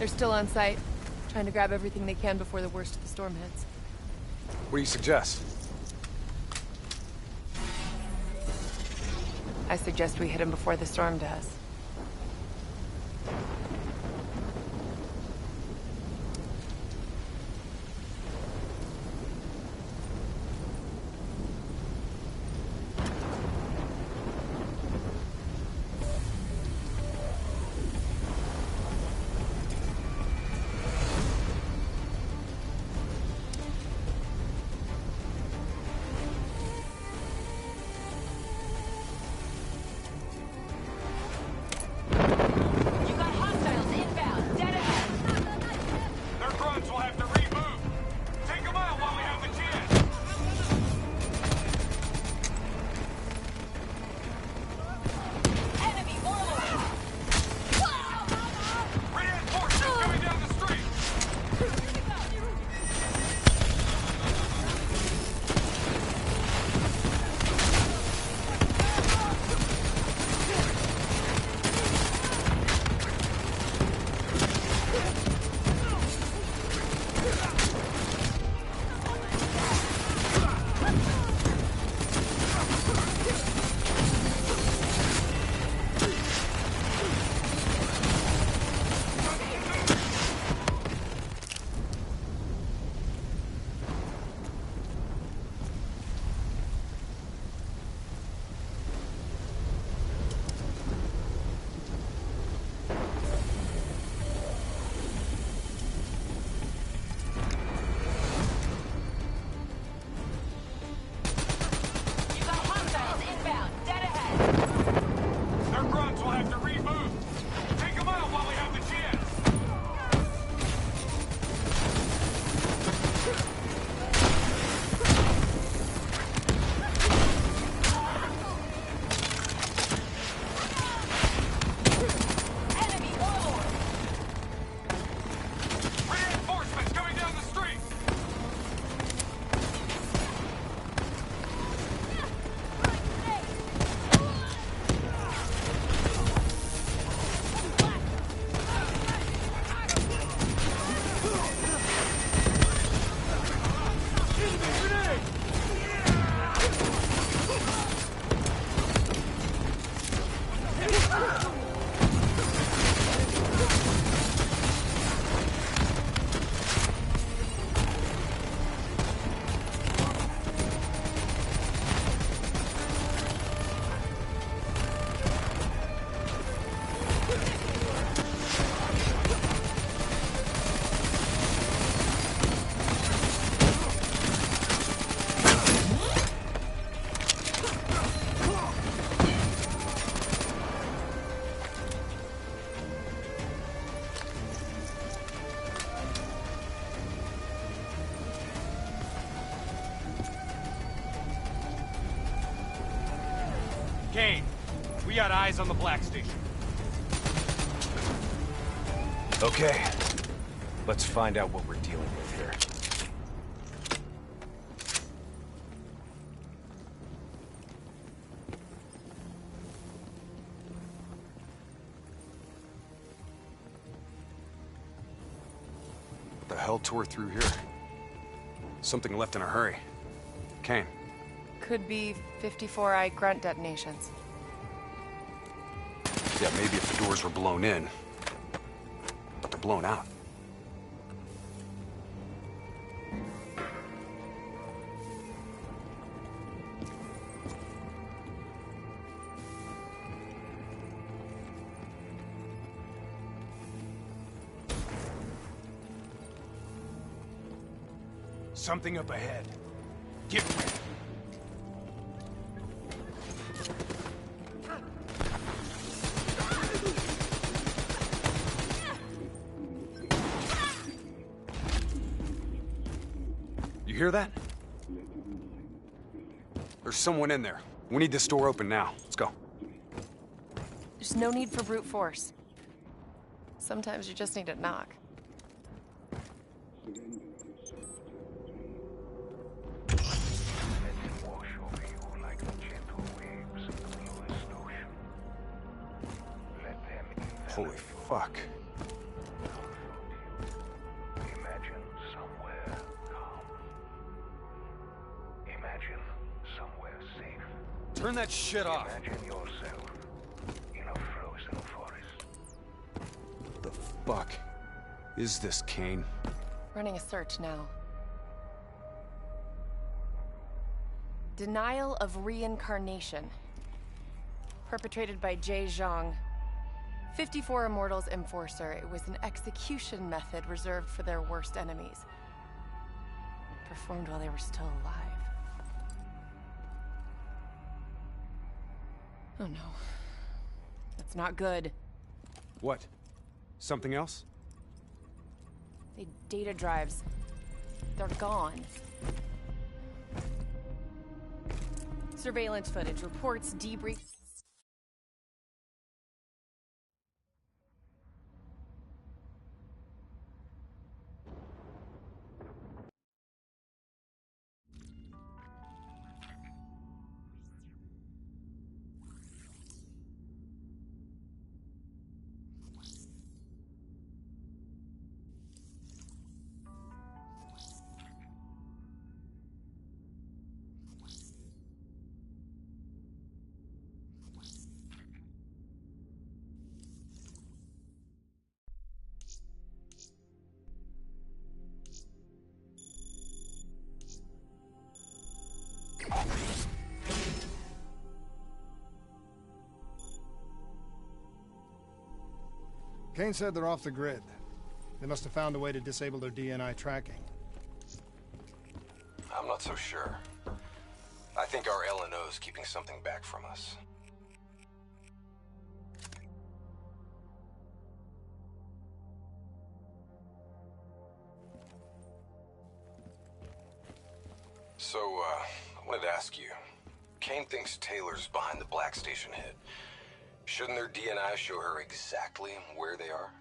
They're still on site, trying to grab everything they can before the worst of the storm hits. What do you suggest? I suggest we hit them before the storm does. Kane, we got eyes on the Black Station. Okay. Let's find out what we're dealing with here. What the hell tore through here? Something left in a hurry. Kane. Could be 54i grunt detonations. Yeah, maybe if the doors were blown in. But they're blown out. Something up ahead. Get ready. You hear that? There's someone in there. We need this door open now. Let's go. There's no need for brute force. Sometimes you just need to knock. Holy fuck. Imagine somewhere safe. Turn that shit off. Imagine yourself in a frozen forest. The fuck is this, Kane? Running a search now. Denial of reincarnation. Perpetrated by Jay Zhang. 54 Immortals Enforcer. It was an execution method reserved for their worst enemies. Performed while they were still alive. Oh no. That's not good. What? Something else? The data drives. They're gone. Surveillance footage reports debrief. Kane said they're off the grid. They must have found a way to disable their DNI tracking. I'm not so sure. I think our LNO's keeping something back from us. So, I wanted to ask you. Kane thinks Taylor's behind the Black Station hit. Shouldn't their DNI show her exactly where they are?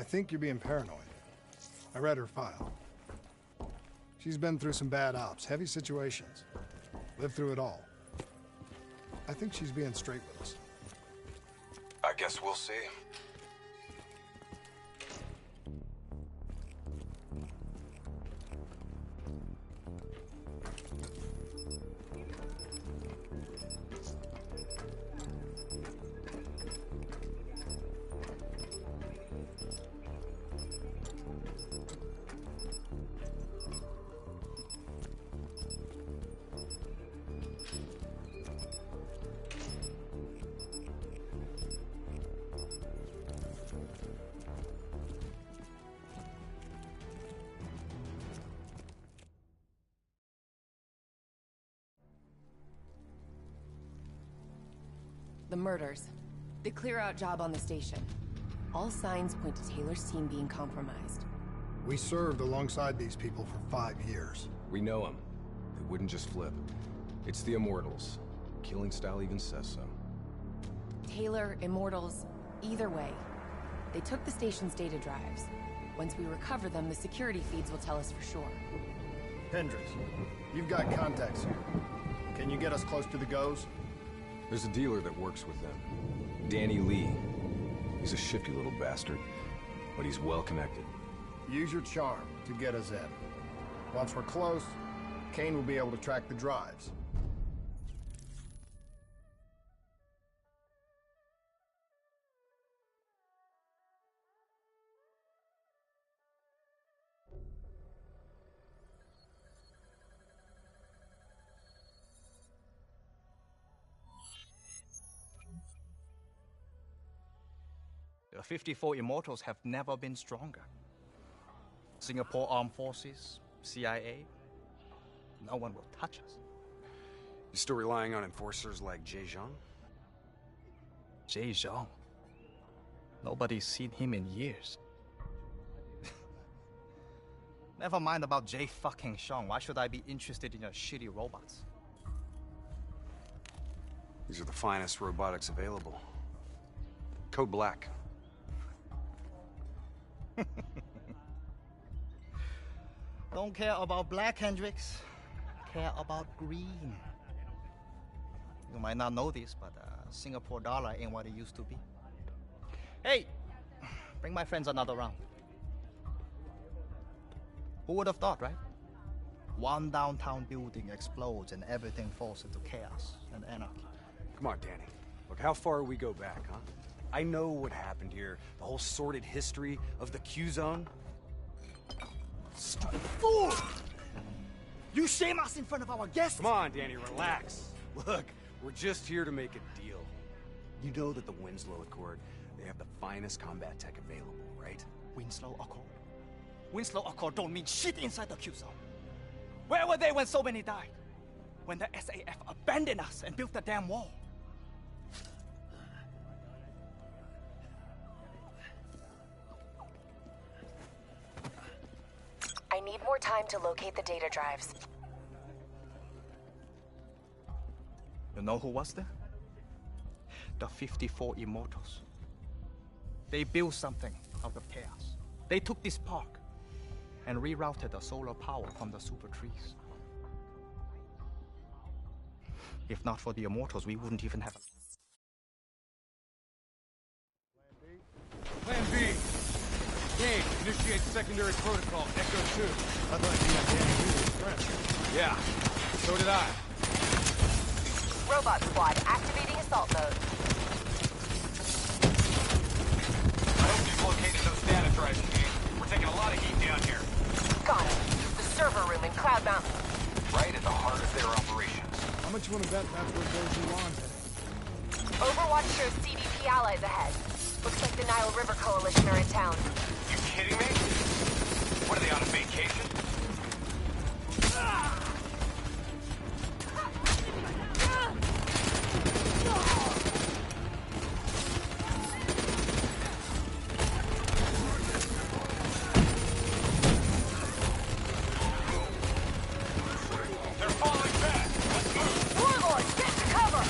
think you're being paranoid. I read her file. She's been through some bad ops, heavy situations. Lived through it all. I think she's being straight with us. I guess we'll see. The murders. The clear-out job on the station. All signs point to Taylor's team being compromised. We served alongside these people for 5 years. We know them. They wouldn't just flip. It's the Immortals. Killing style even says so. Taylor, Immortals, either way. They took the station's data drives. Once we recover them, the security feeds will tell us for sure. Hendricks, you've got contacts here. Can you get us close to the Goes? There's a dealer that works with them. Danny Lee. He's a shifty little bastard, but he's well connected. Use your charm to get us in. Once we're close, Kane will be able to track the drives. The 54 Immortals have never been stronger. Singapore Armed Forces, CIA, no one will touch us. You still relying on enforcers like Jay Zhang? Jay Zhang. Nobody's seen him in years. Never mind about Jay fucking Zhang. Why should I be interested in your shitty robots? These are the finest robotics available. Code Black. Don't care about black, Hendricks. Care about green. You might not know this, but Singapore dollar ain't what it used to be. Hey, bring my friends another round. Who would have thought, right? One downtown building explodes and everything falls into chaos and anarchy. Come on, Danny. Look, how far we go back, huh? I know what happened here. The whole sordid history of the Q-Zone. Stupid fool! You shame us in front of our guests! Come on, Danny, relax. Look, we're just here to make a deal. You know that the Winslow Accord, they have the finest combat tech available, right? Winslow Accord? Winslow Accord don't mean shit inside the Q-Zone. Where were they when so many died? When the SAF abandoned us and built the damn wall? I need more time to locate the data drives. You know who was there? The 54 Immortals. They built something out of chaos. They took this park and rerouted the solar power from the super trees. If not for the Immortals, we wouldn't even have a... Plan B. Kane, initiate secondary protocol, Echo 2. I'd like to get Danny Lee's friend. Yeah, so did I. Robot squad activating assault mode. I hope you've located those data drives, Kane. We're taking a lot of heat down here. Got it. The server room in Cloud Mountain. Right at the heart of their operations. How much you want to bet that's where Doji Wan's heading? Overwatch shows CDP allies ahead. Looks like the Nile River Coalition are in town. You kidding me? What are they on a vacation? They're falling back. Let's move. Warlord, get to cover!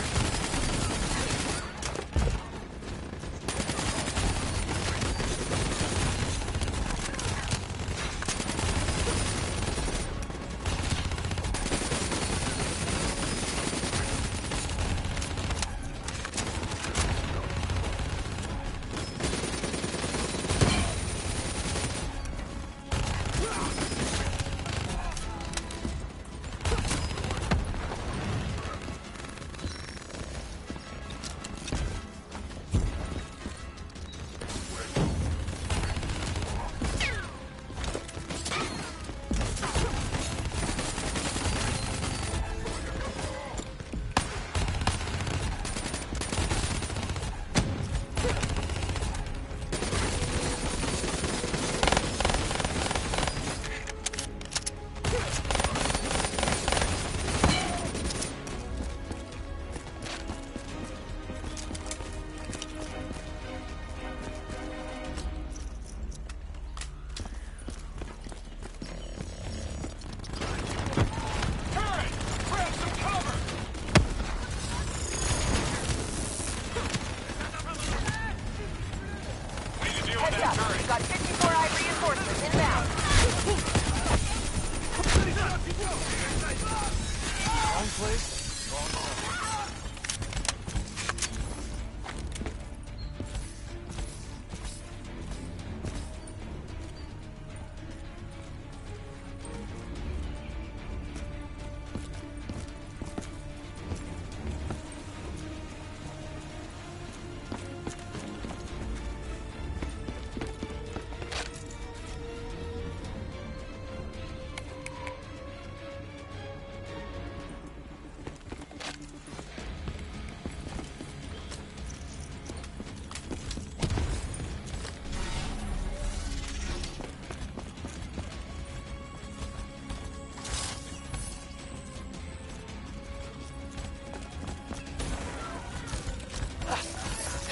place?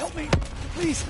Help me, please.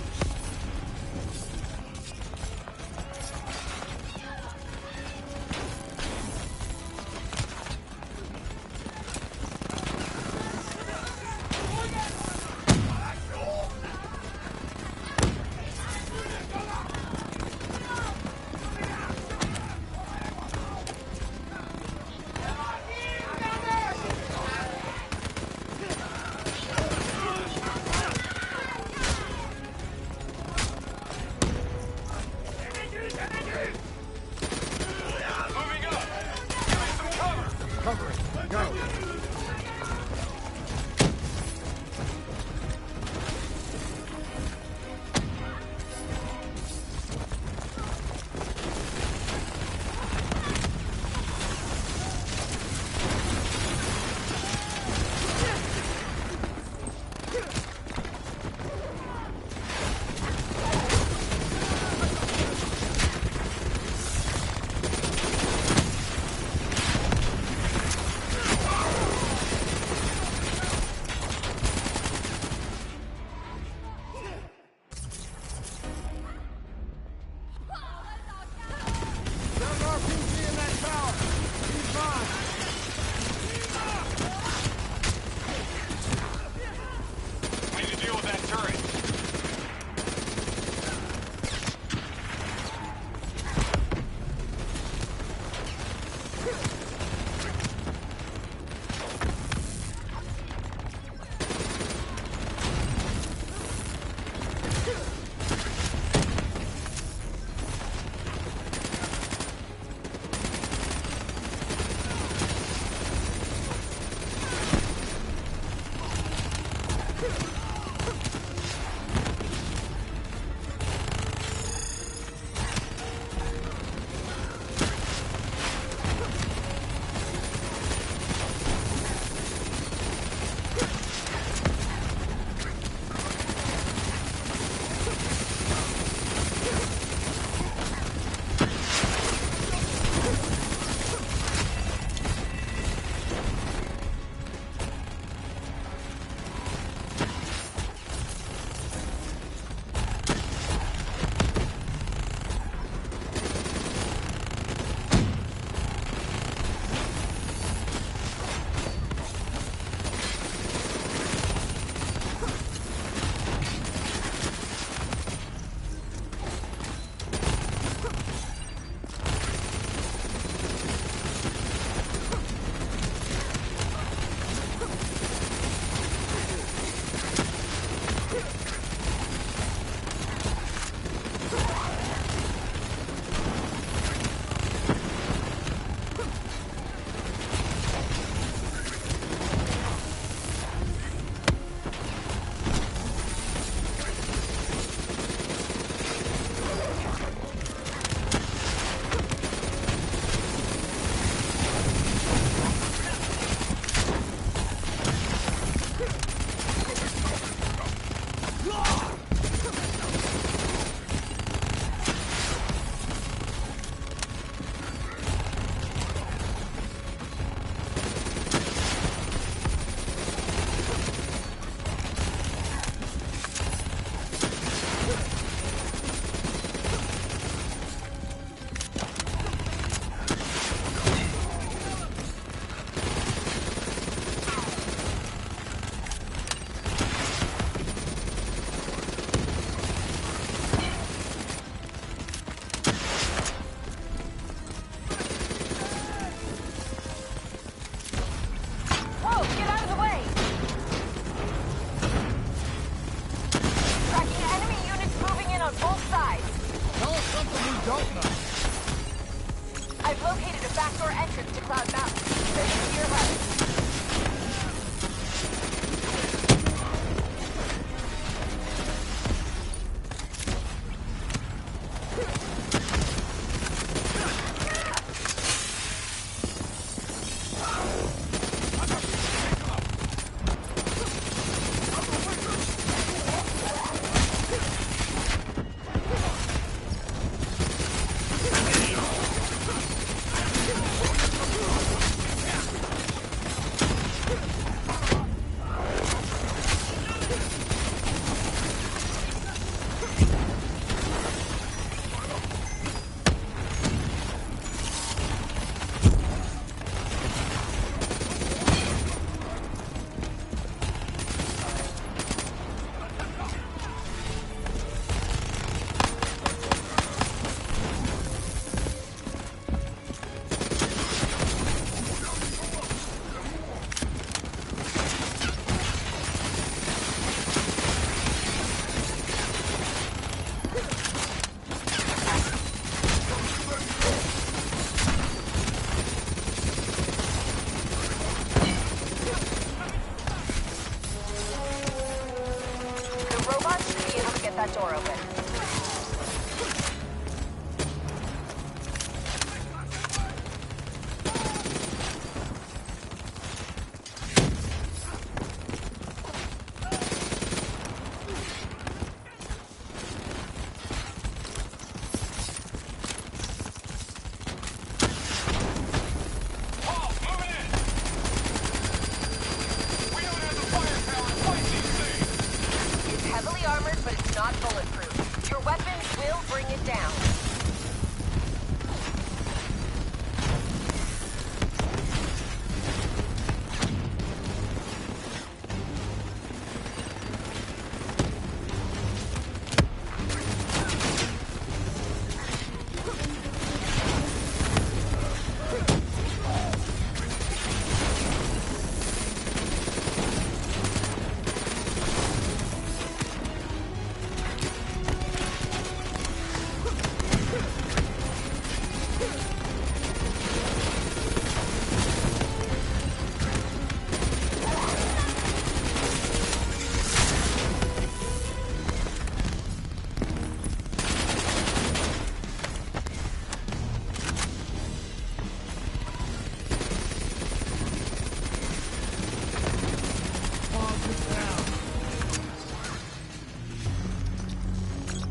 armored, but it's not bulletproof. Your weapons will bring it down.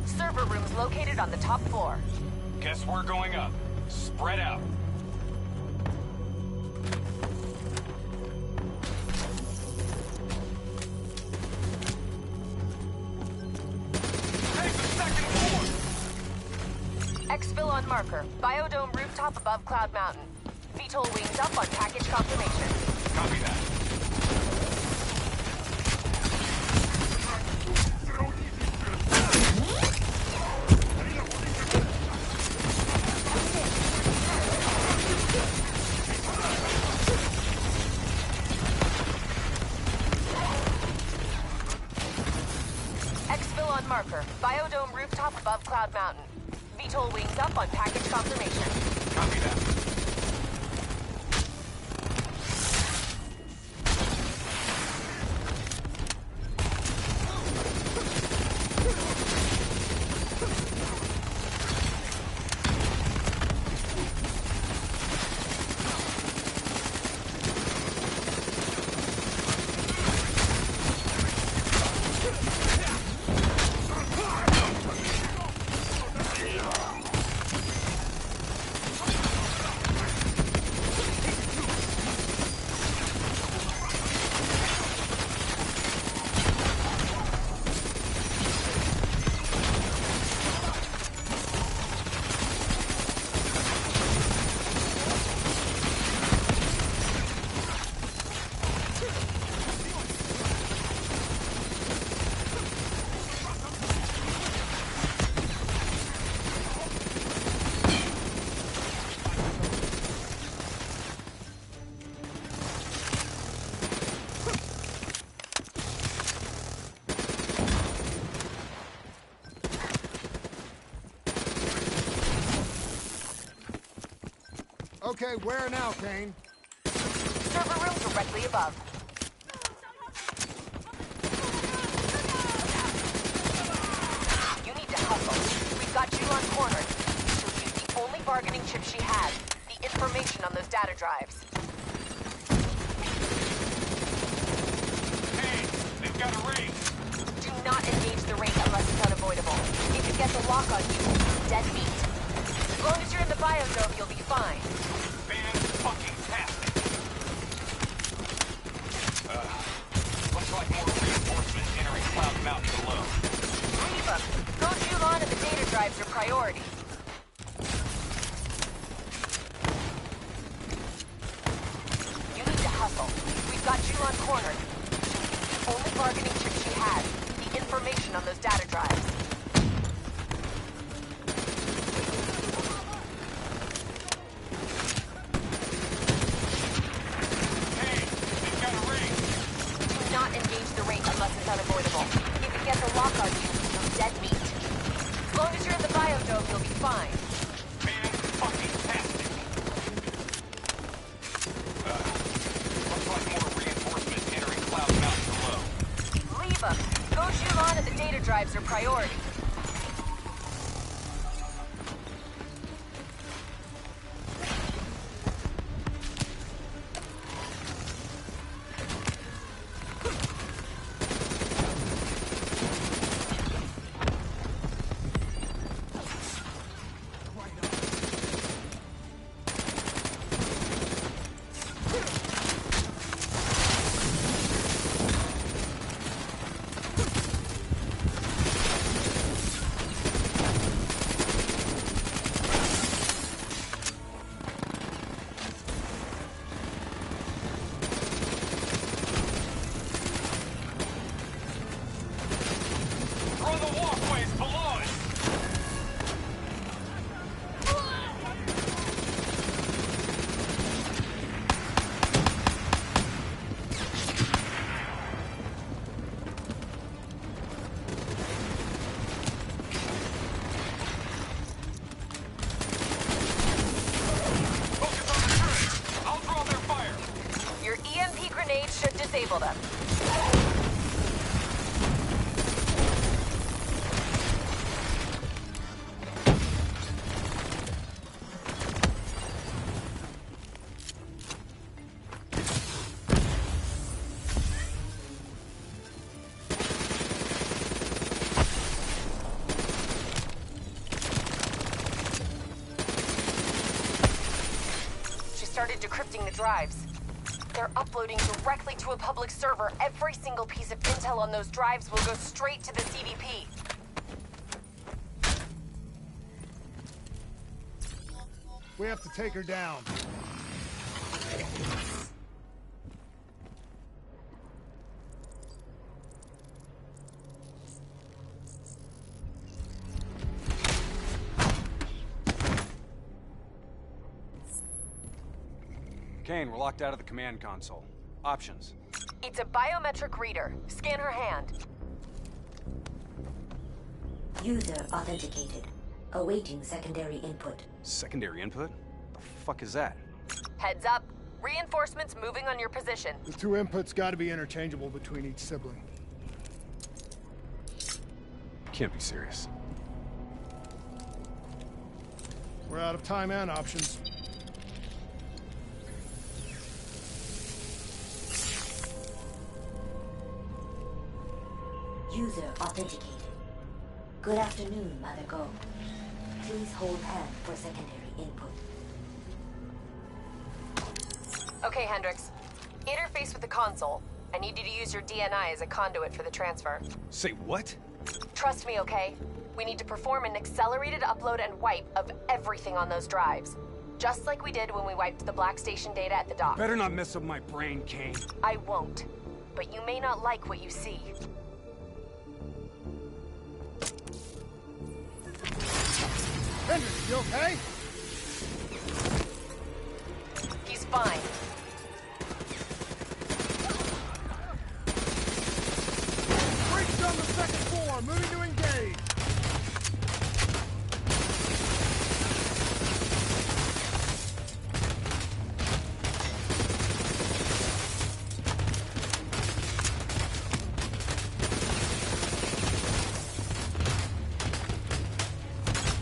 Server rooms located on the top floor. Guess we're going up. Spread out. Take the second floor! Exfil on marker. Biodome rooftop above Cloud Mountain. VTOL wings up on package confirmation. Copy that. Exfil on marker. Biodome rooftop above Cloud Mountain. VTOL wings up on package confirmation. Copy that. Okay, where now, Kane? Server room directly above. You need to hustle. We've got you on corner. She'll use the only bargaining chip she has. The information on those data drives. Hey, they've got a ring. Do not engage the ring unless it's unavoidable. If it gets a lock on you, you're dead meat. As long as you're in the biodome, you'll be fine. Fan-fucking-tastic. Looks like more reinforcements entering Cloud Mountain below. Reva, go Julon and the data drives are priority. You need to hustle. We've got you on corner. The only bargaining chip she has. The information on those data drives. Unavoidable. If it gets a lock on you, you're dead meat. As long as you're in the biodome, you'll be fine. Fan-fucking-tastic. Looks like more reinforcements entering Cloud Mountain below. Leave them. Go Julon and the data drives are priority. disable them. Started decrypting the drives. They're uploading directly to a public server. Every single piece of intel on those drives will go straight to the CDP. We have to take her down. Kane, we're locked out of the command console. Options. It's a biometric reader. Scan her hand. User authenticated. Awaiting secondary input. Secondary input? The fuck is that? Heads up. Reinforcements moving on your position. The two inputs gotta be interchangeable between each sibling. Can't be serious. We're out of time and options. User authenticated. Good afternoon, Mother Go. Please hold hand for secondary input. Okay, Hendricks. Interface with the console. I need you to use your DNI as a conduit for the transfer. Say what? Trust me, okay? We need to perform an accelerated upload and wipe of everything on those drives. Just like we did when we wiped the Black Station data at the dock. Better not mess up my brain, Kane. I won't. But you may not like what you see. Hendricks, you okay? He's fine. Breach on the second floor, moving to engage.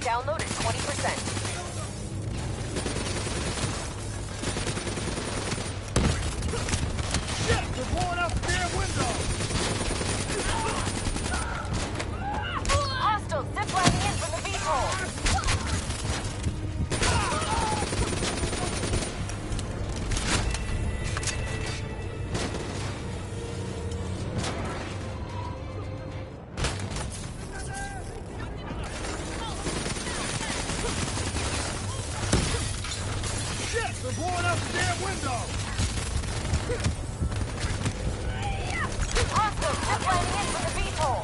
Download at 20%. Shit! They're blowing out the damn window! Hostiles ziplining in from the VTOL. They're blowing out the damn window! Hostiles ziplining in from the VTOL.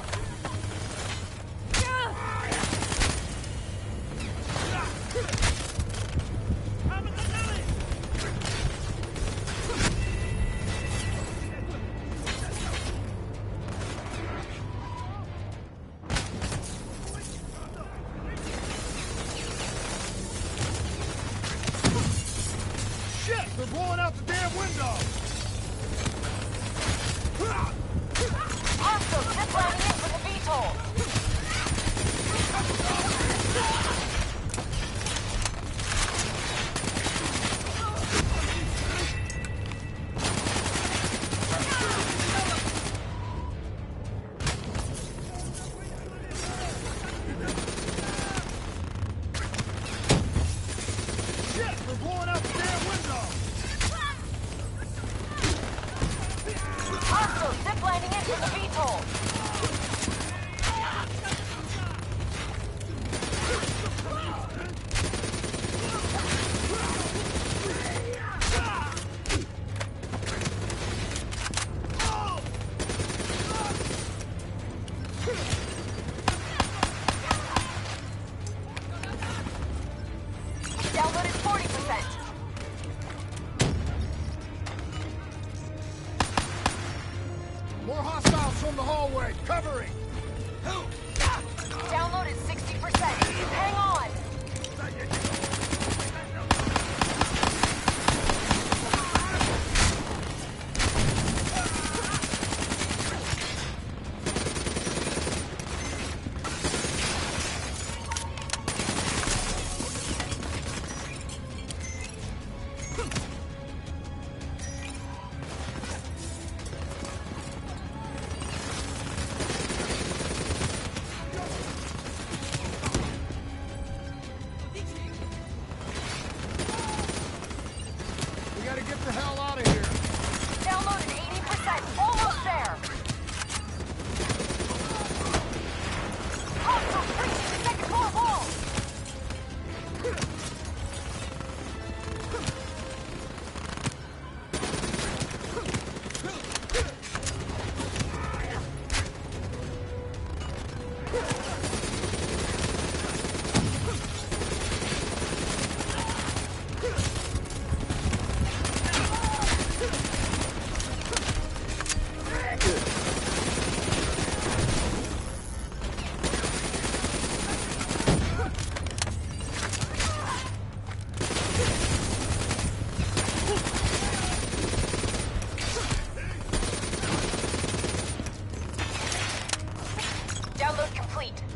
Shit! They're blowing out the damn window! Hostiles ziplining in from the VTOL. Shit! They're blowing out the damn window! Hostiles ziplining in from the VTOL. Download at 40%. More hostiles from the hallway, covering! Download at 60%. Hang on.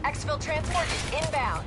Exfil transport is inbound.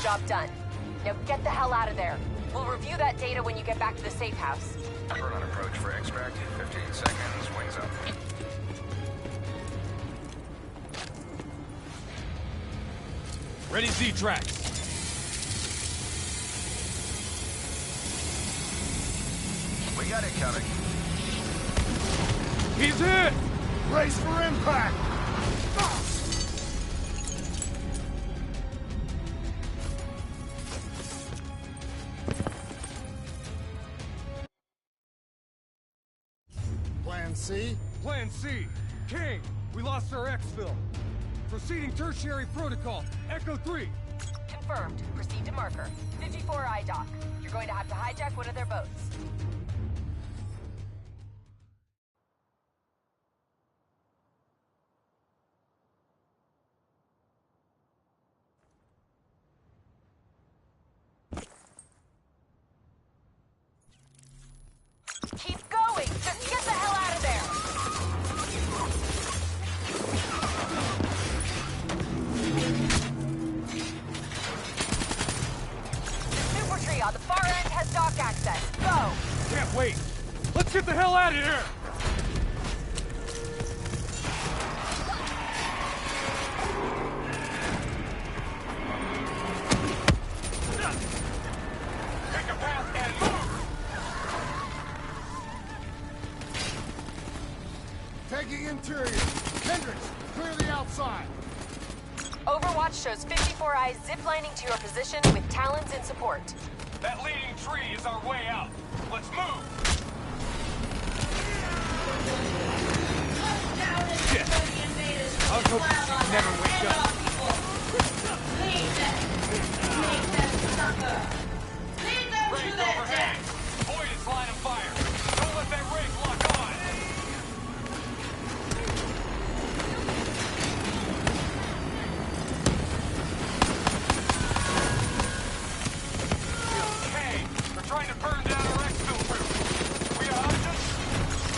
Job done. Now get the hell out of there. We'll review that data when you get back to the safe house. Burn on approach for extract. 15 seconds. Wings up. Ready Z-Tracks. We got it coming. He's hit! Brace for impact! Plan C? Plan C. King, we lost our exfil. Proceeding tertiary protocol. Echo 3. Confirmed. Proceed to marker. 54 IDOC. You're going to have to hijack one of their boats. Keep going! Just get the hell out of there! Super Tree on the far end has dock access. Go! Can't wait. Let's get the hell out of here! Pick a path and move! Taking interior. Hendricks, clear the outside. Overwatch shows 54 eyes ziplining to your position with Talons in support. That leading tree is our way out. Let's move! Shit. I was hoping she'd never wake up. Raise overhead! Void is line of fire! Don't let that rig lock on! Okay, they're trying to burn down our exfil route. We are options?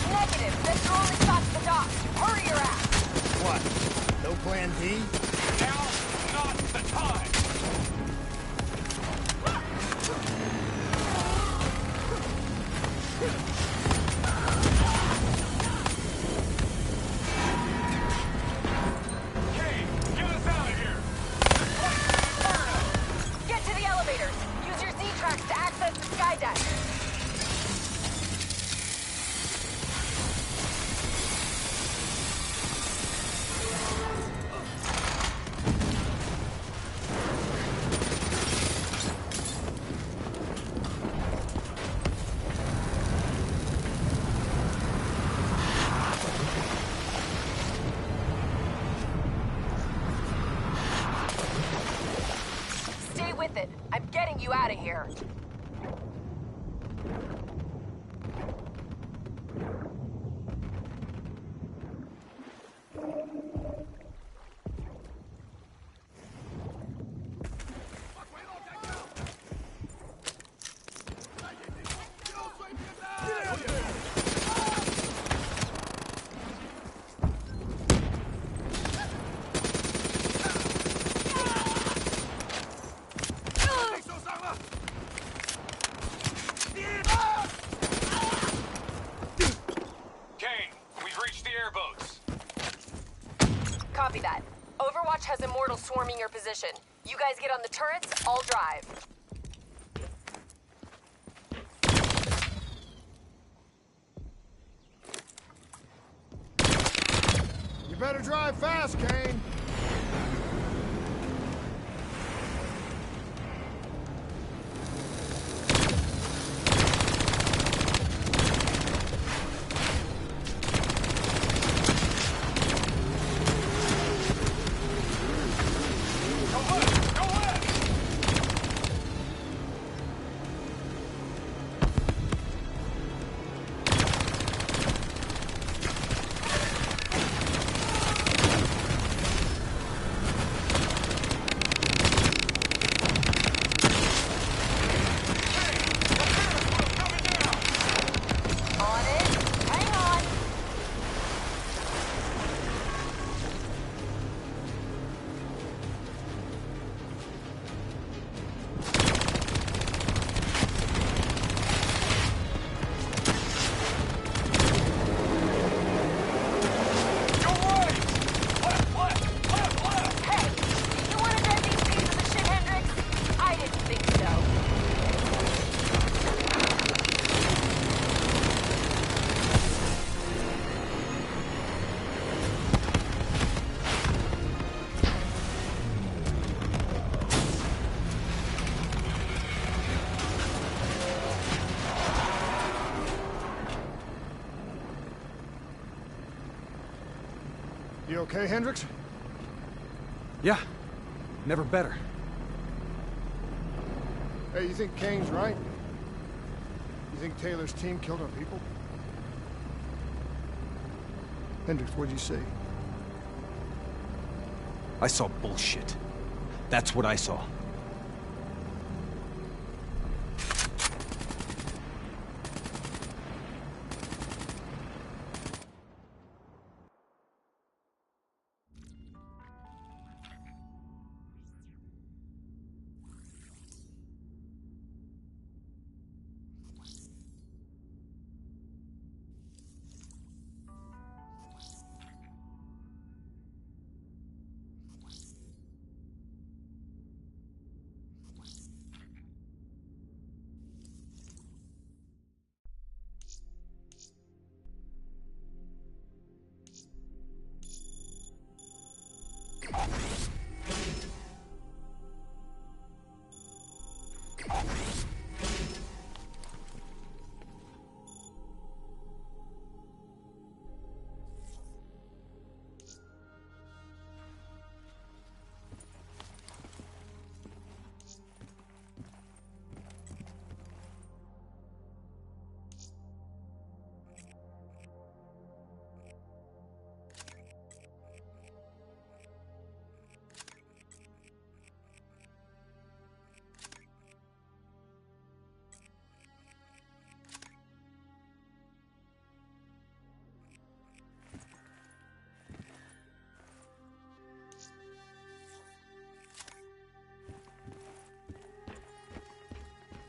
Negative. That's your only shot to the dock. Hurry your ass. What? No plan D? Now, not with it. I'm getting you out of here. Copy that. Overwatch has Immortals swarming your position. You guys get on the turrets, I'll drive. You better drive fast, Kane. You okay, Hendricks? Yeah. Never better. Hey, you think Kane's right? You think Taylor's team killed our people? Hendricks, what'd you see? I saw bullshit. That's what I saw.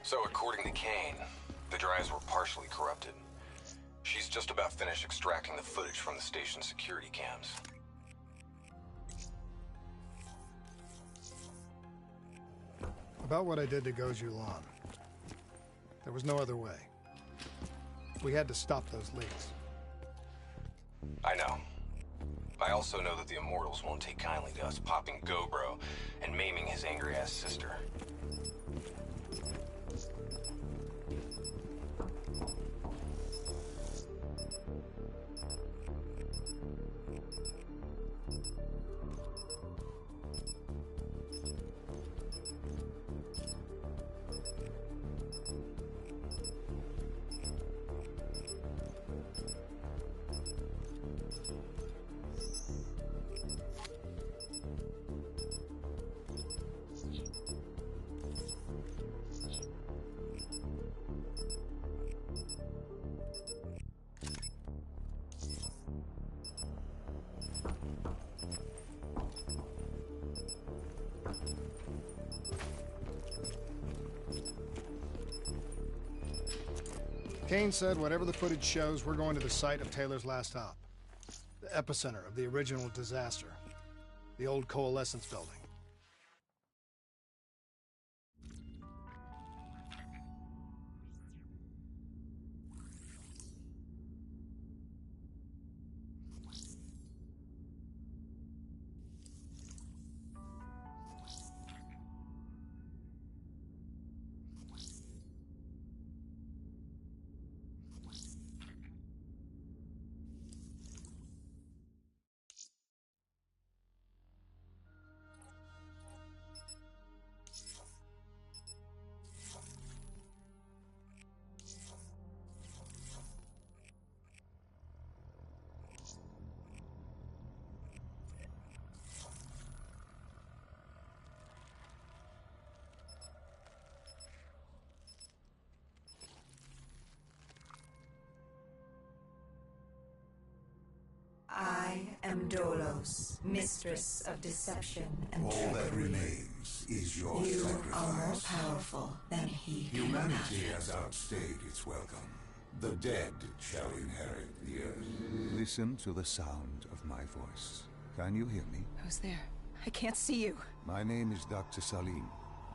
So according to Kane, the drives were partially corrupted. She's just about finished extracting the footage from the station's security cams. About what I did to Goju Lan. There was no other way. We had to stop those leaks. I know. I also know that the Immortals won't take kindly to us popping Gobro and maiming his angry-ass sister. Kane said whatever the footage shows, we're going to the site of Taylor's last stop. The epicenter of the original disaster. The old Coalescence building. I am Dolos, mistress of deception and All trickery. that remains is your You sacrifice. are more powerful than he can Humanity imagine. has outstayed its welcome. The dead shall inherit the earth. Listen to the sound of my voice. Can you hear me? Who's there? I can't see you. My name is Dr. Salim.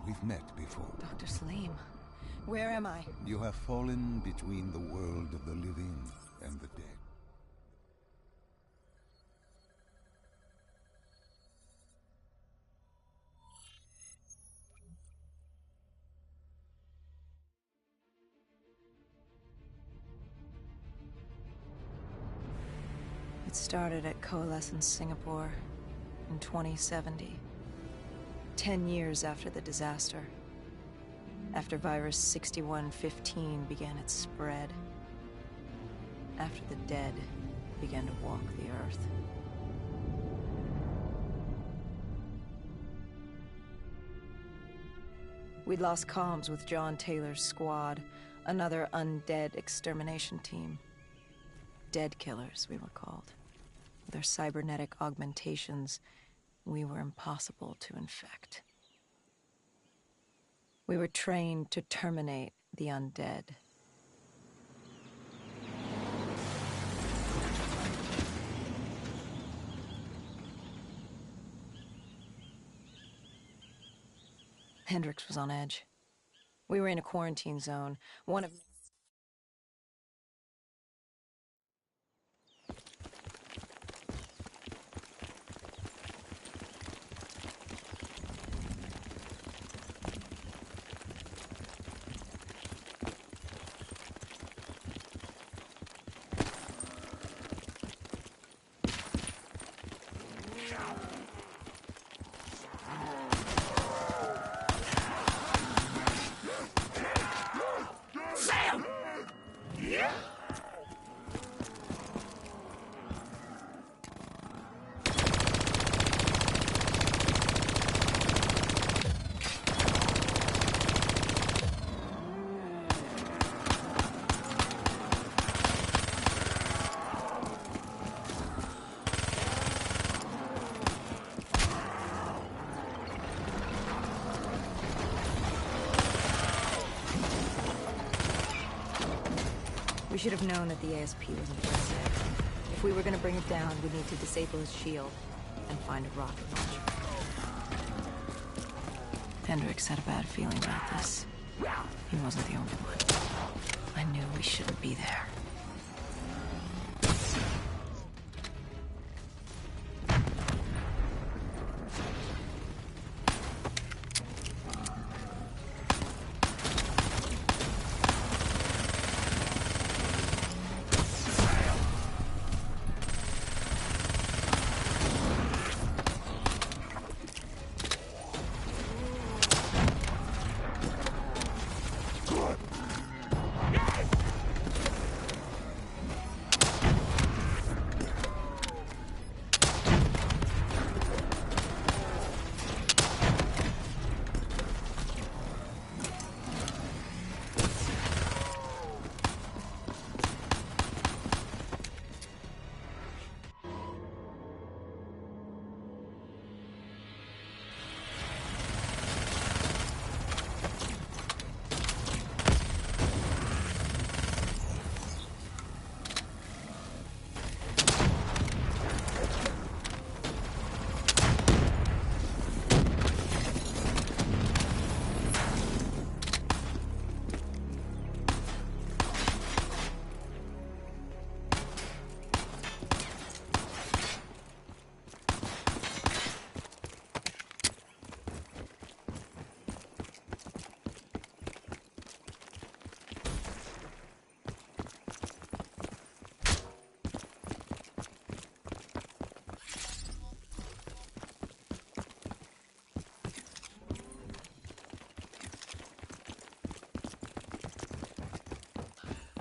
We've met before. Dr. Salim, where am I? You have fallen between the world of the living and the dead. It started at Coalescence Singapore in 2070. 10 years after the disaster. After Virus 6115 began its spread. After the dead began to walk the earth. We'd lost comms with John Taylor's squad, another undead extermination team. Dead killers, we were called. With our cybernetic augmentations, we were impossible to infect. We were trained to terminate the undead. Hendricks was on edge. We were in a quarantine zone, one of... We should have known that the ASP wasn't very safe. If we were going to bring it down, we'd need to disable his shield and find a rocket launcher. Hendricks had a bad feeling about this. He wasn't the only one. I knew we shouldn't be there.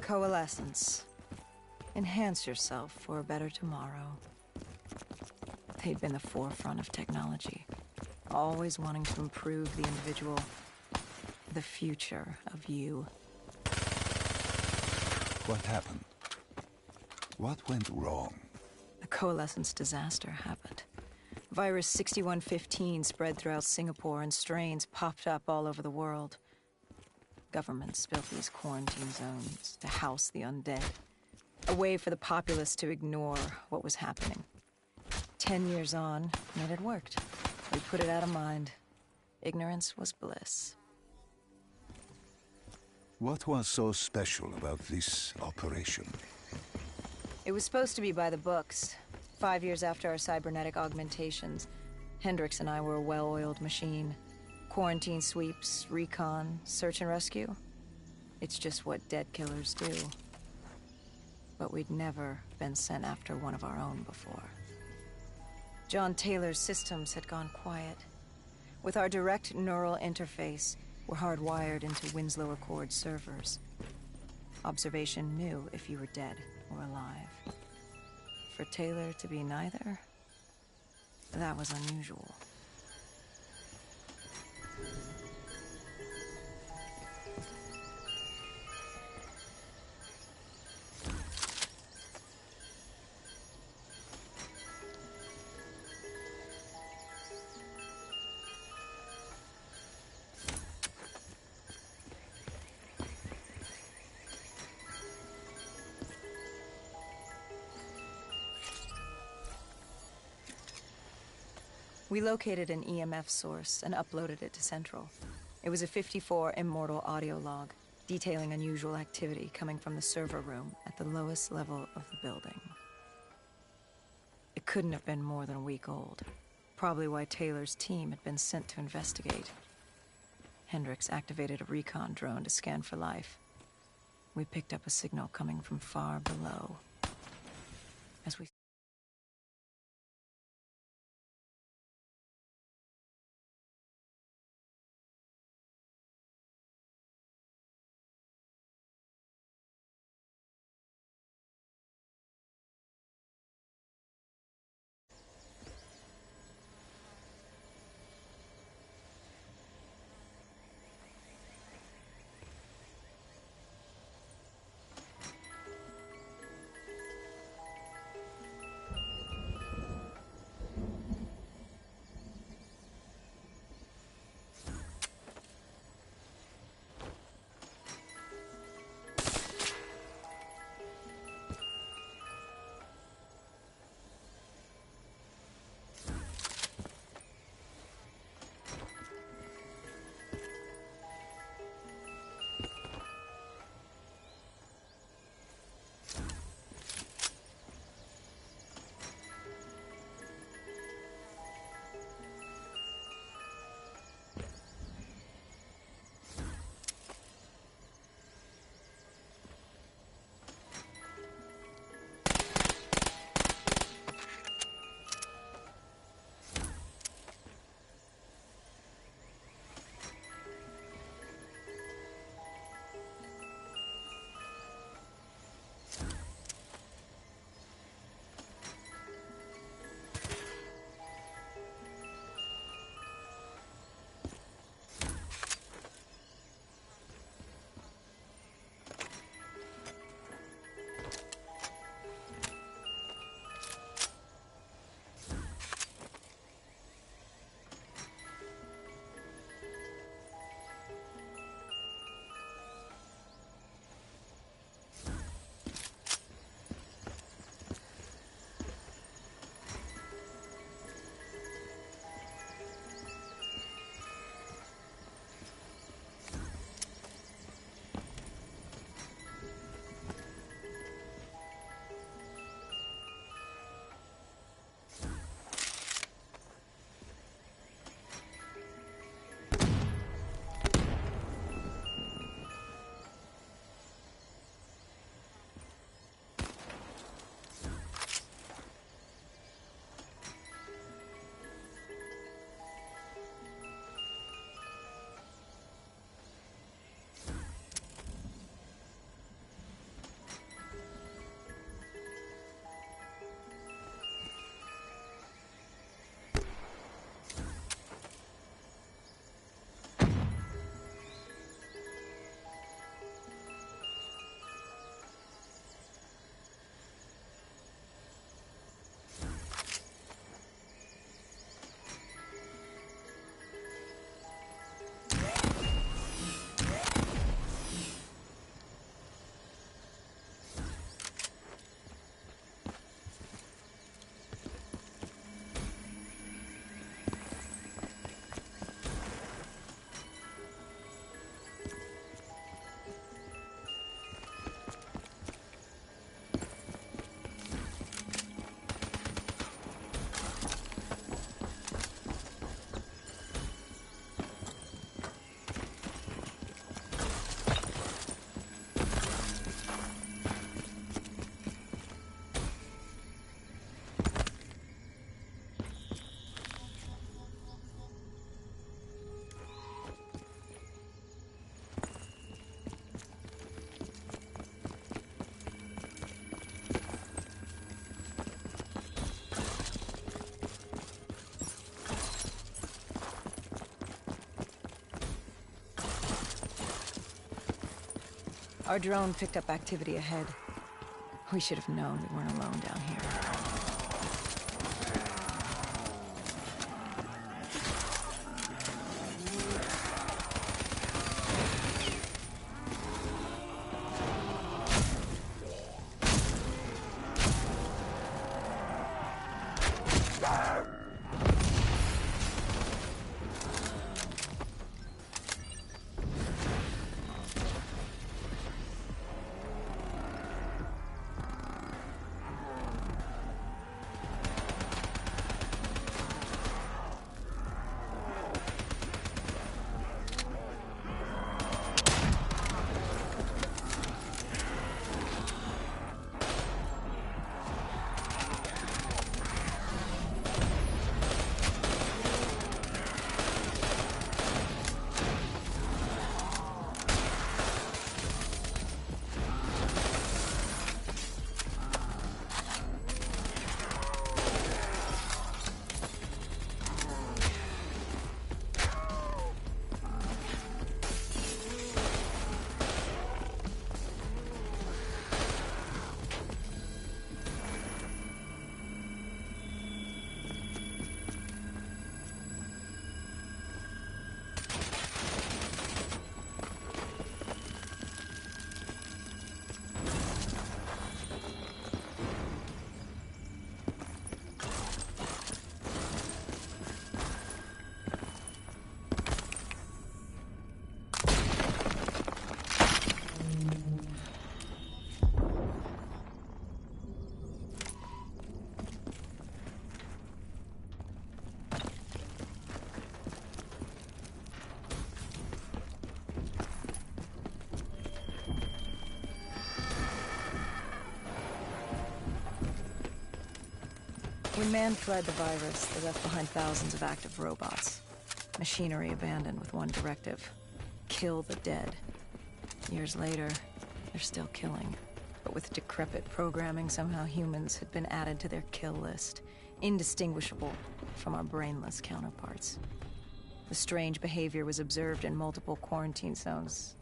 Coalescence. Enhance yourself for a better tomorrow. They'd been the forefront of technology, always wanting to improve the individual, the future of you. What happened? What went wrong? The Coalescence disaster happened. Virus 6115 spread throughout Singapore and strains popped up all over the world. Governments built these quarantine zones to house the undead. A way for the populace to ignore what was happening. 10 years on, it had worked. We put it out of mind. Ignorance was bliss. What was so special about this operation? It was supposed to be by the books. 5 years after our cybernetic augmentations, Hendricks and I were a well-oiled machine. Quarantine sweeps, recon, search and rescue. It's just what dead killers do. But we'd never been sent after one of our own before. John Taylor's systems had gone quiet. With our direct neural interface, we're hardwired into Winslow Accord servers. Observation knew if you were dead or alive. For Taylor to be neither, that was unusual. We located an EMF source and uploaded it to Central. It was a 54 Immortal audio log, detailing unusual activity coming from the server room at the lowest level of the building. It couldn't have been more than a week old. Probably why Taylor's team had been sent to investigate. Hendricks activated a recon drone to scan for life. We picked up a signal coming from far below. As we Our drone picked up activity ahead. We should have known we weren't alone down here. When man fled the virus, they left behind thousands of active robots. Machinery abandoned with one directive: kill the dead. Years later, they're still killing. But with decrepit programming, somehow humans had been added to their kill list, indistinguishable from our brainless counterparts. The strange behavior was observed in multiple quarantine zones.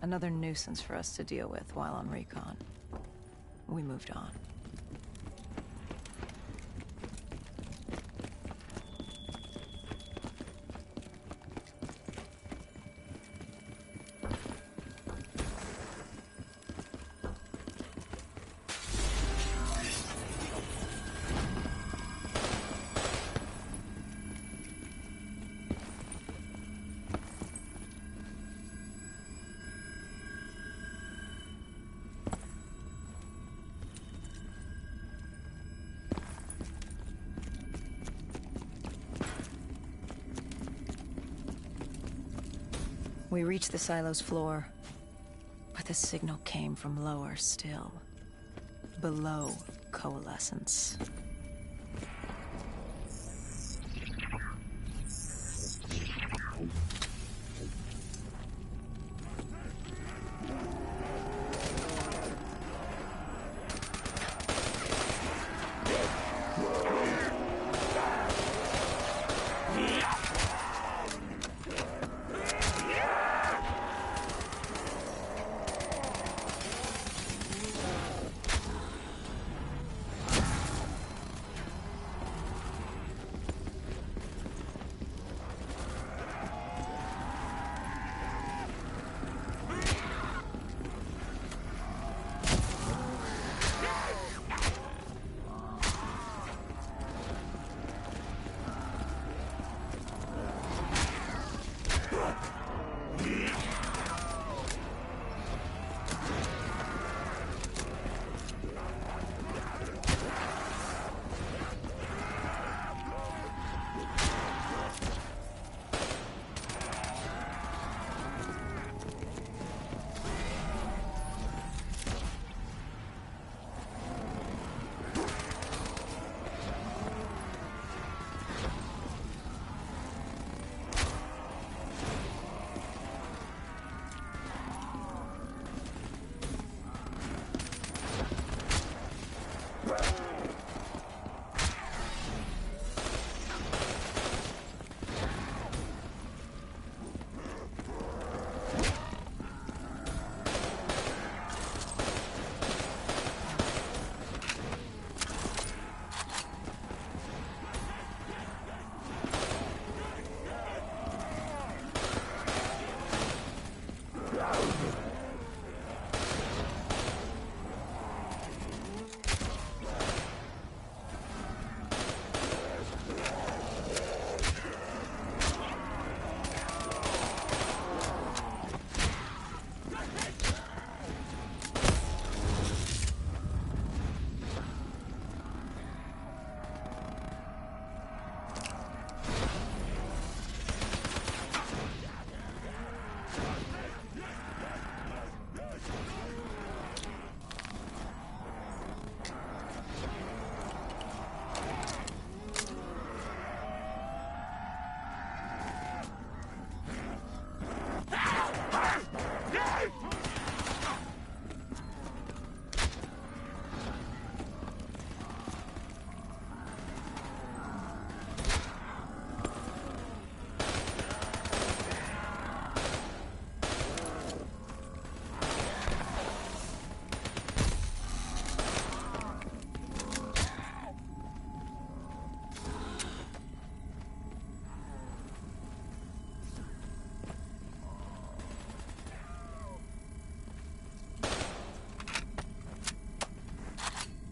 Another nuisance for us to deal with while on recon. We moved on. We reached the silo's floor, but the signal came from lower still, below Coalescence.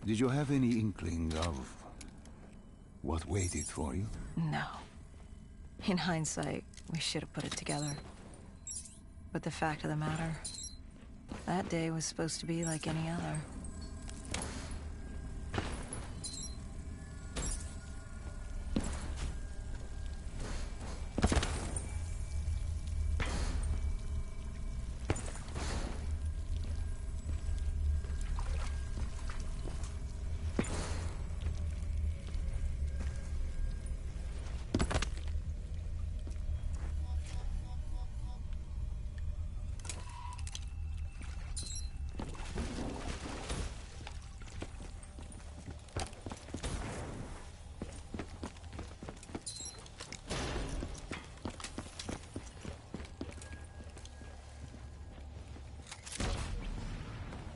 Did you have any inkling of what waited for you? No. In hindsight, we should have put it together. But the fact of the matter, that day was supposed to be like any other.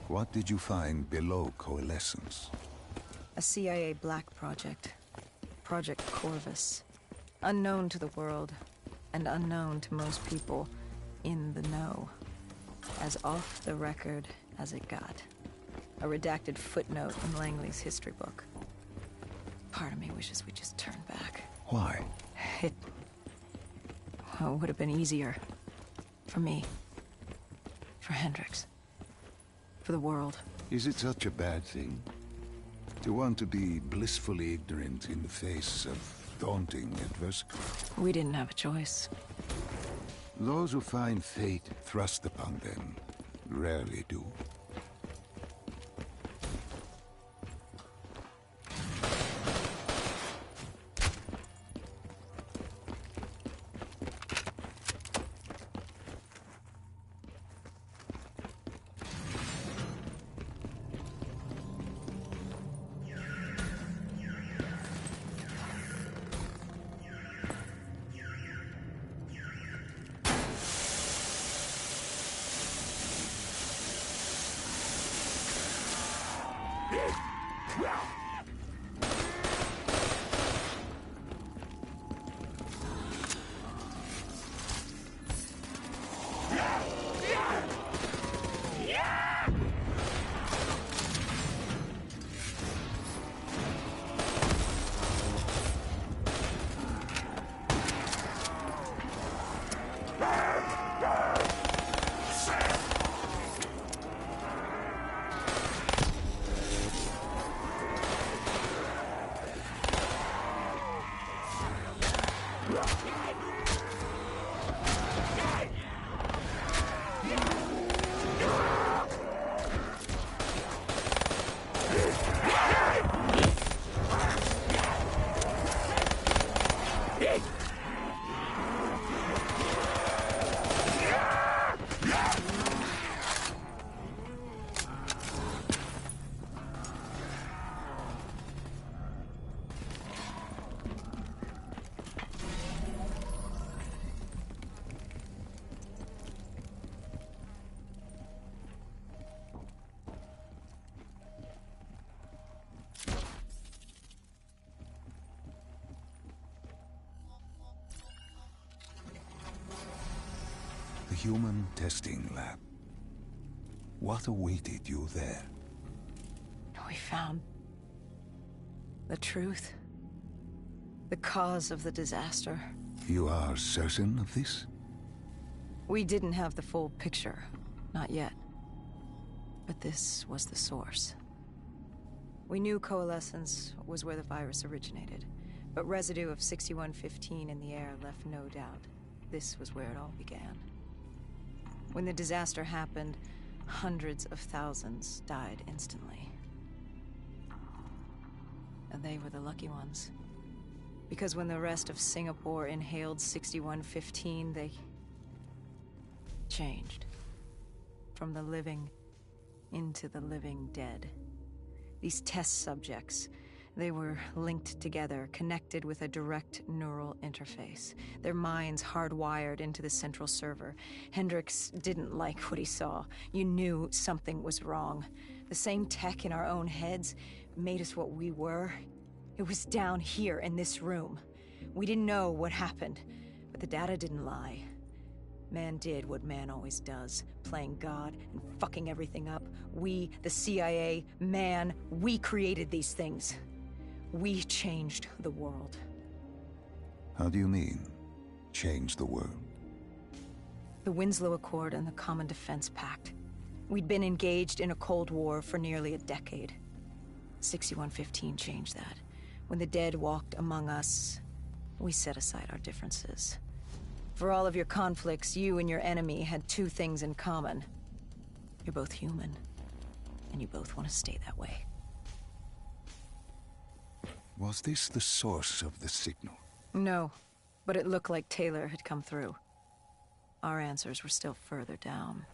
What did you find below Coalescence? A CIA black project. Project Corvus. Unknown to the world, and unknown to most people in the know. As off the record as it got. A redacted footnote in Langley's history book. Part of me wishes we just turned back. Why? It would have been easier. For me. For Hendricks. For the world. Is it such a bad thing? To want to be blissfully ignorant in the face of daunting adversity? We didn't have a choice. Those who find fate thrust upon them rarely do. The human testing lab. What awaited you there? We found the truth. The cause of the disaster. You are certain of this? We didn't have the full picture. Not yet. But this was the source. We knew Coalescence was where the virus originated, but residue of 6115 in the air left no doubt. This was where it all began. When the disaster happened, hundreds of thousands died instantly. And they were the lucky ones. Because when the rest of Singapore inhaled 6115, they changed. From the living into the living dead. These test subjects, they were linked together, connected with a direct neural interface. Their minds hardwired into the central server. Hendricks didn't like what he saw. You knew something was wrong. The same tech in our own heads made us what we were. It was down here in this room. We didn't know what happened, but the data didn't lie. Man did what man always does, playing God and fucking everything up. We, the CIA, man, we created these things. We changed the world. How do you mean, change the world? The Winslow Accord and the Common Defense Pact. We'd been engaged in a Cold War for nearly a decade. 6115 changed that. When the dead walked among us, we set aside our differences. For all of your conflicts, you and your enemy had two things in common. You're both human, and you both want to stay that way. Was this the source of the signal? No, but it looked like Taylor had come through. Our answers were still further down.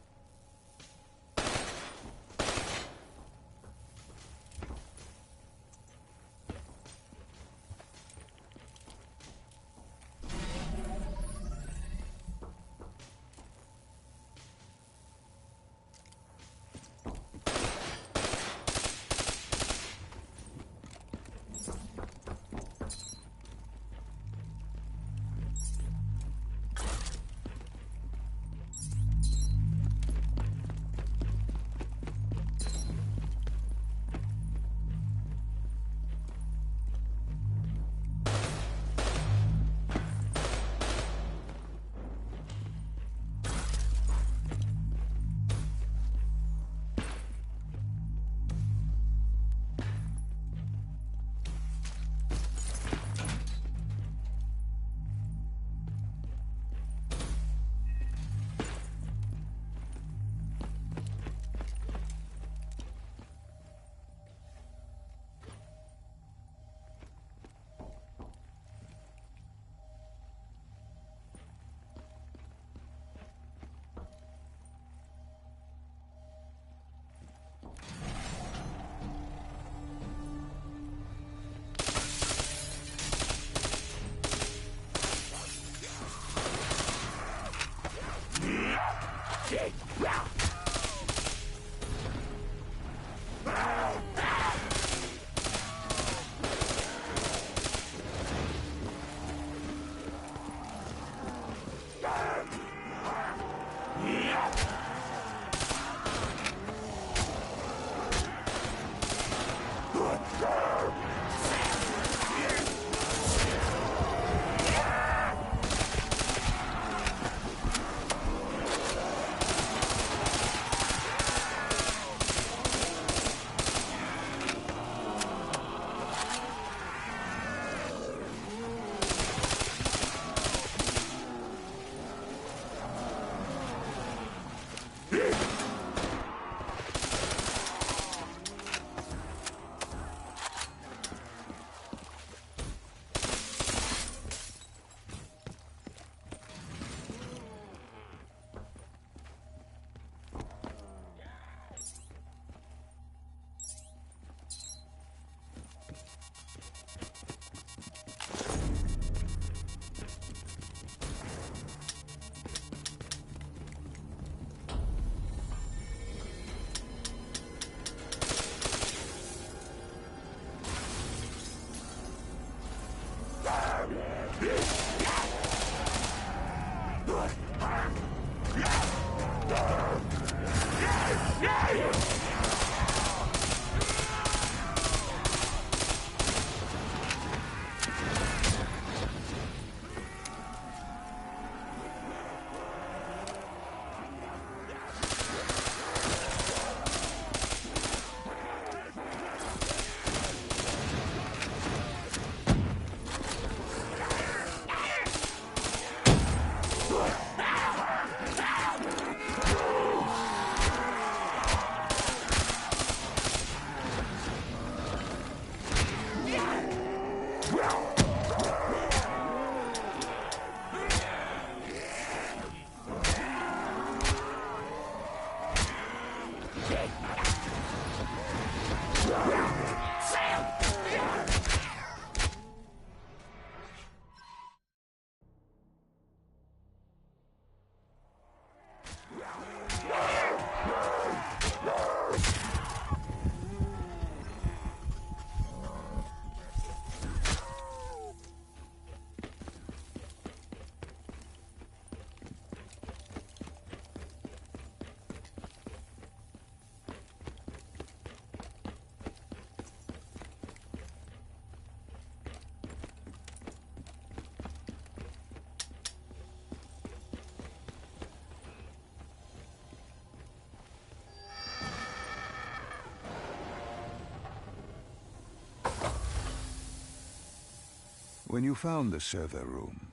When you found the server room,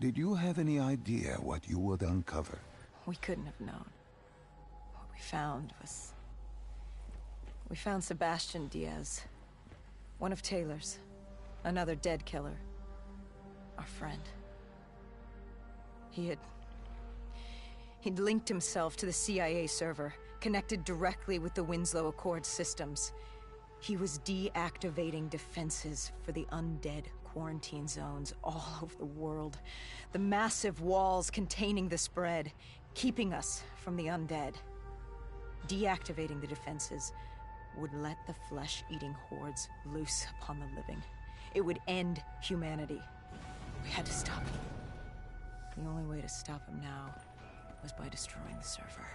did you have any idea what you would uncover? We couldn't have known. What we found was... We found Sebastian Diaz. One of Taylor's. Another dead killer. Our friend. He'd linked himself to the CIA server, connected directly with the Winslow Accord systems. He was deactivating defenses for the undead quarantine zones all over the world. The massive walls containing the spread, keeping us from the undead. Deactivating the defenses would let the flesh-eating hordes loose upon the living. It would end humanity. We had to stop him. The only way to stop him now was by destroying the server.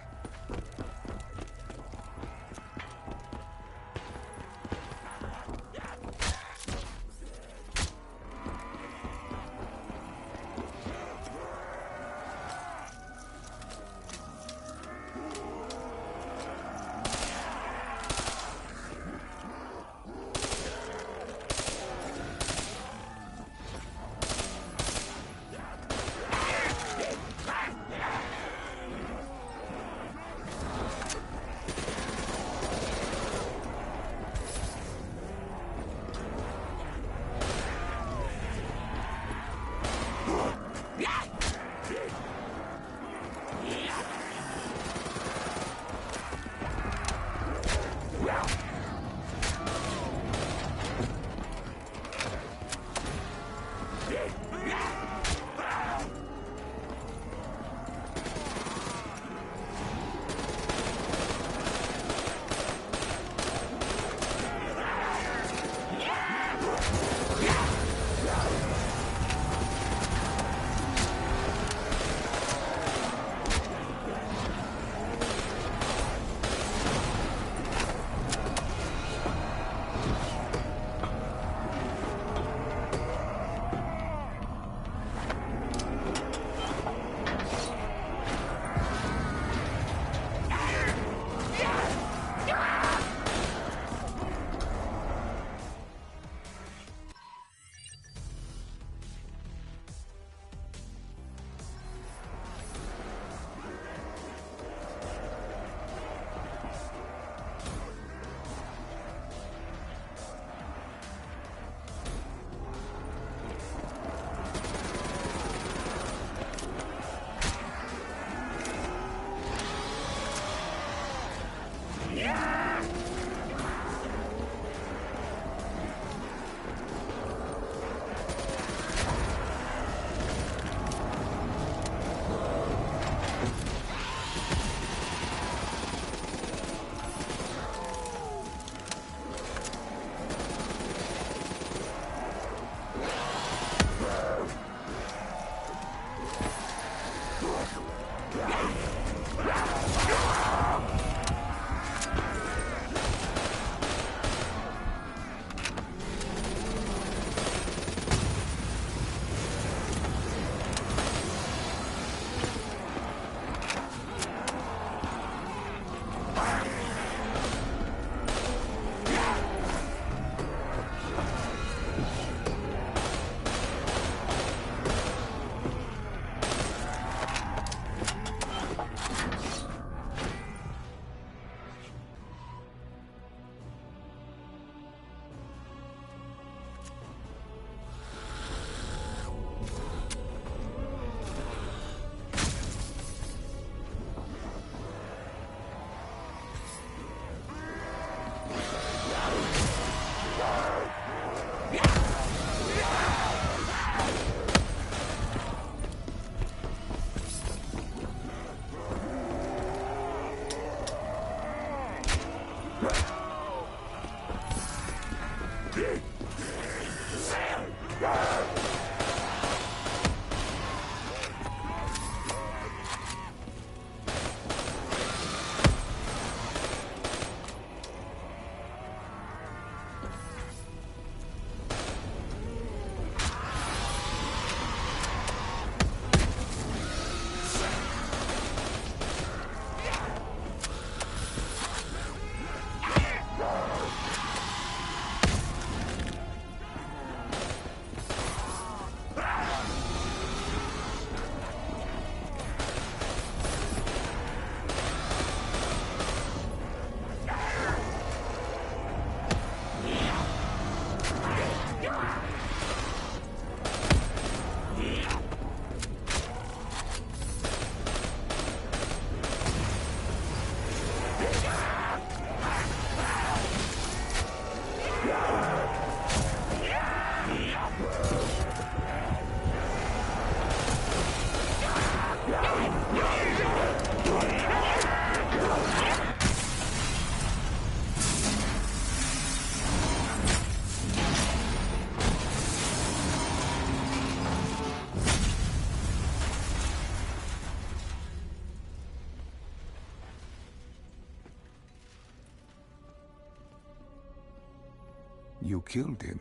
You killed him.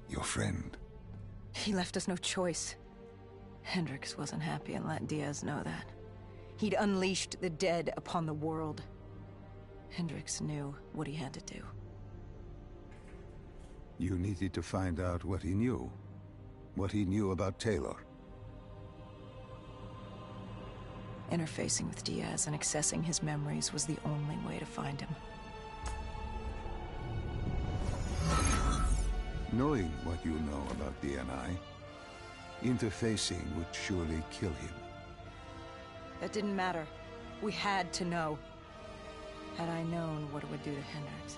Your friend. He left us no choice. Hendricks wasn't happy and let Diaz know that. He'd unleashed the dead upon the world. Hendricks knew what he had to do. You needed to find out what he knew. What he knew about Taylor. Interfacing with Diaz and accessing his memories was the only way to find him. Knowing what you know about DNI, interfacing would surely kill him. That didn't matter. We had to know. Had I known what it would do to Hendricks.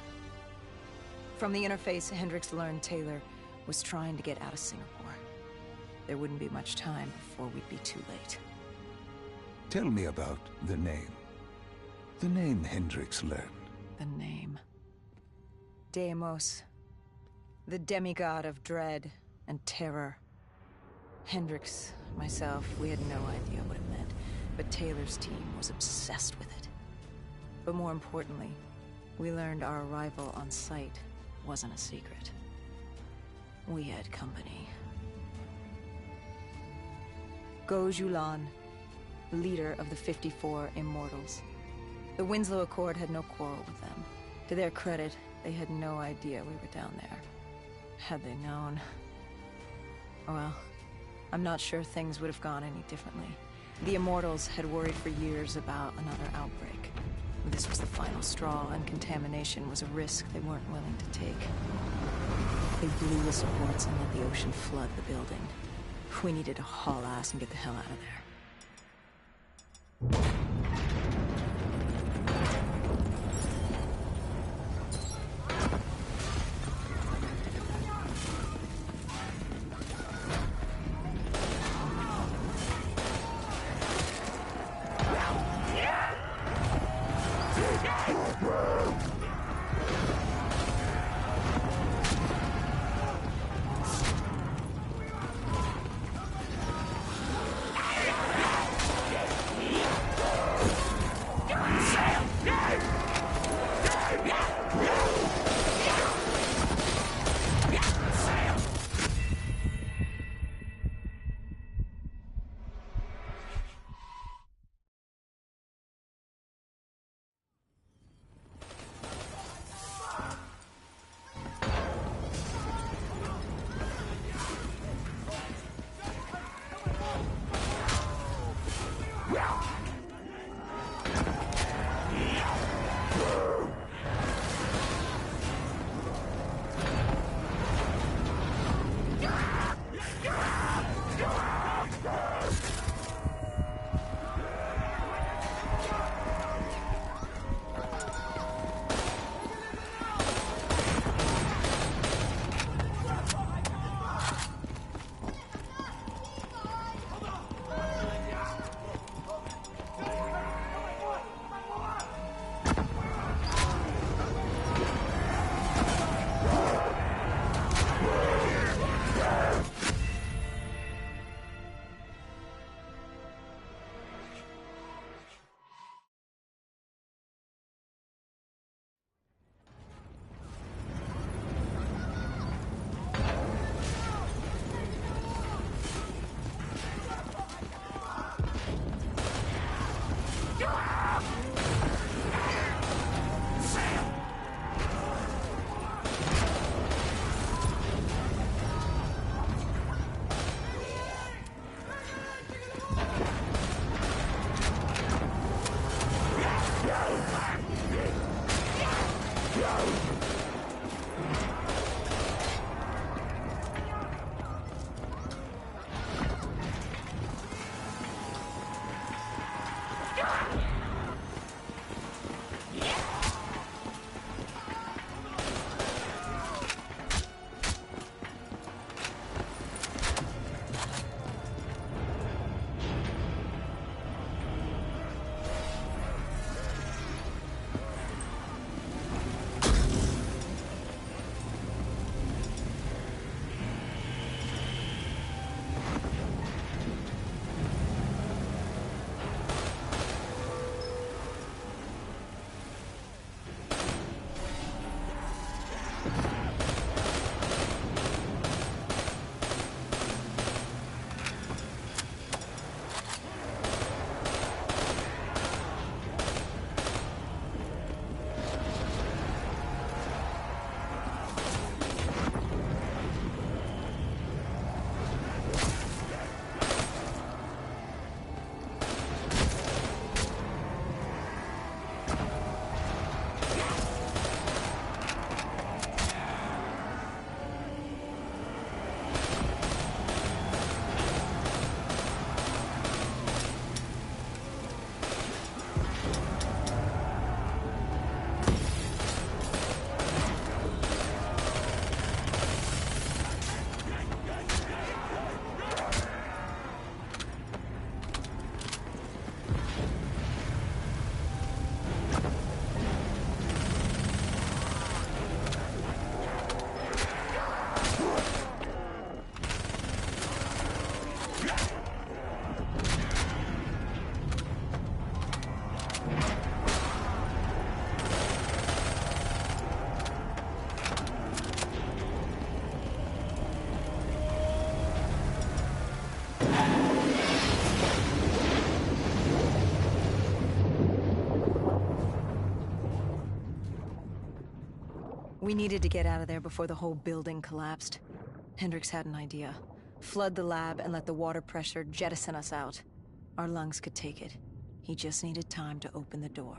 From the interface, Hendricks learned Taylor was trying to get out of Singapore. There wouldn't be much time before we'd be too late. Tell me about the name. The name Hendricks learned. The name. Deimos. The demigod of dread and terror. Hendricks, myself, we had no idea what it meant, but Taylor's team was obsessed with it. But more importantly, we learned our arrival on site wasn't a secret. We had company. Go Julan, leader of the 54 Immortals. The Winslow Accord had no quarrel with them. To their credit, they had no idea we were down there. Had they known... well, I'm not sure things would have gone any differently. The Immortals had worried for years about another outbreak. This was the final straw, and contamination was a risk they weren't willing to take. They blew the supports and let the ocean flood the building. We needed to haul ass and get the hell out of there. We needed to get out of there before the whole building collapsed. Hendricks had an idea. Flood the lab and let the water pressure jettison us out. Our lungs could take it. He just needed time to open the door.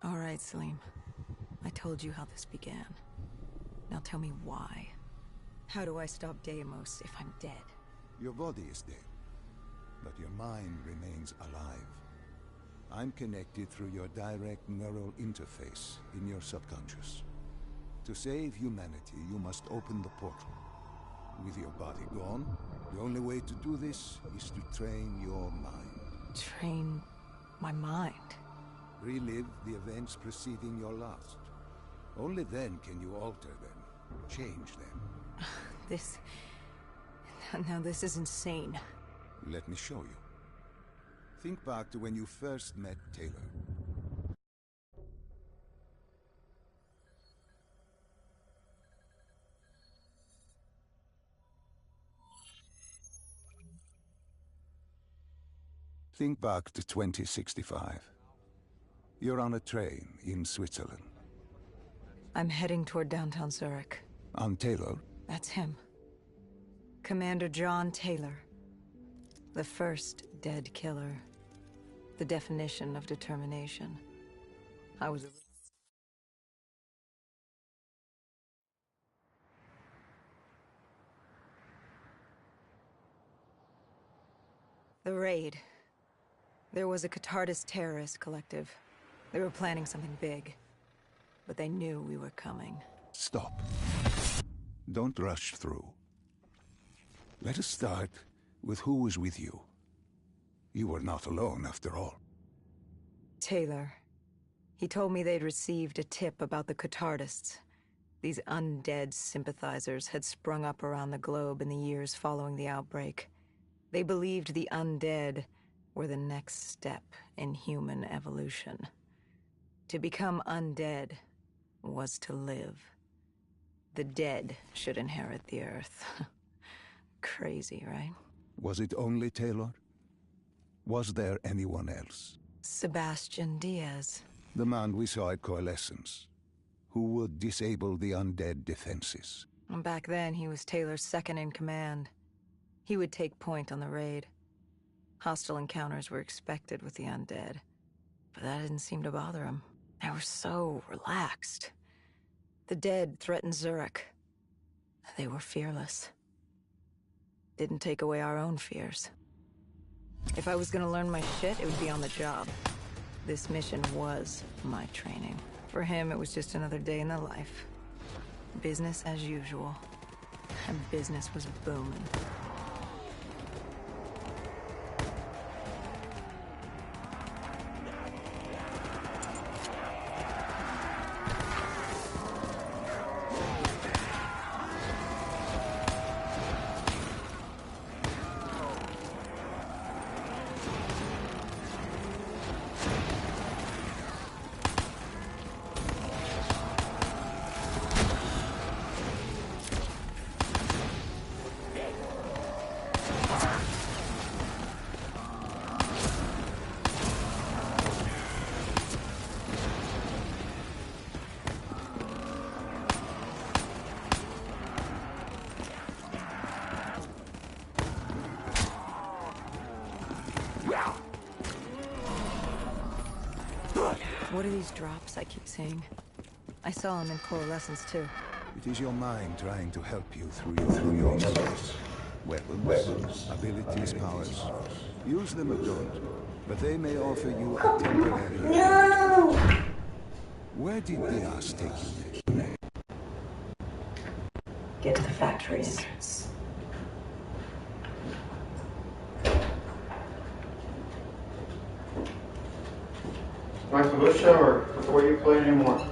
All right, Salim. I told you how this began. Now tell me why. How do I stop Deimos if I'm dead? Your body is dead, but your mind remains alive. I'm connected through your direct neural interface in your subconscious. To save humanity, you must open the portal. With your body gone, the only way to do this is to train your mind. Train my mind? Relive the events preceding your last. Only then can you alter them, change them. Now this is insane. Let me show you. Think back to when you first met Taylor. Think back to 2065. You're on a train in Switzerland. I'm heading toward downtown Zurich. On Taylor? That's him. Commander John Taylor. The first dead killer. The definition of determination. I was a... The raid. There was a Catardist terrorist collective. They were planning something big, but they knew we were coming. Stop. Don't rush through. Let us start with who was with you. You were not alone, after all. Taylor. He told me they'd received a tip about the Catardists. These undead sympathizers had sprung up around the globe in the years following the outbreak. They believed the undead were the next step in human evolution. To become undead was to live. The dead should inherit the Earth. Crazy, right? Was it only Taylor? Was there anyone else? Sebastian Diaz. The man we saw at Coalescence, who would disable the undead defenses. And back then, he was Taylor's second in command. He would take point on the raid. Hostile encounters were expected with the undead, but that didn't seem to bother him. They were so relaxed. The dead threatened Zurich. They were fearless. Didn't take away our own fears. If I was gonna learn my shit, it would be on the job. This mission was my training. For him, it was just another day in the life. Business as usual. And business was booming. What are these drops I keep seeing? I saw them in Coalescence too. It is your mind trying to help you through your memories. Weapons, abilities, powers. Use them or don't, but they may offer you a temporary... No! Where did Diaz take you? Get to the factory entrance. Like to go shower before you play anymore.